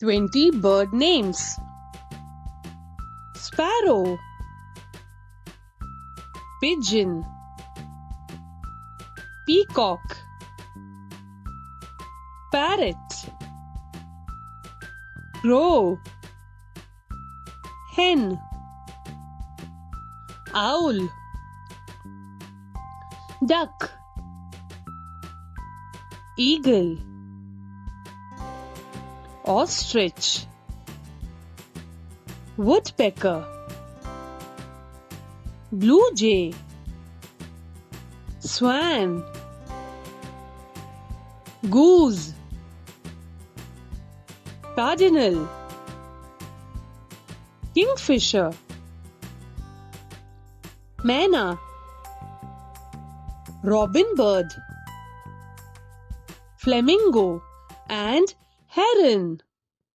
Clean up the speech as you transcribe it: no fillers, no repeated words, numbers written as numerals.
20 bird names. Sparrow, pigeon, peacock, parrot, crow, hen, owl, duck, eagle, ostrich, woodpecker, blue jay, swan, goose, cardinal, kingfisher, manna, robin bird, flamingo and heron.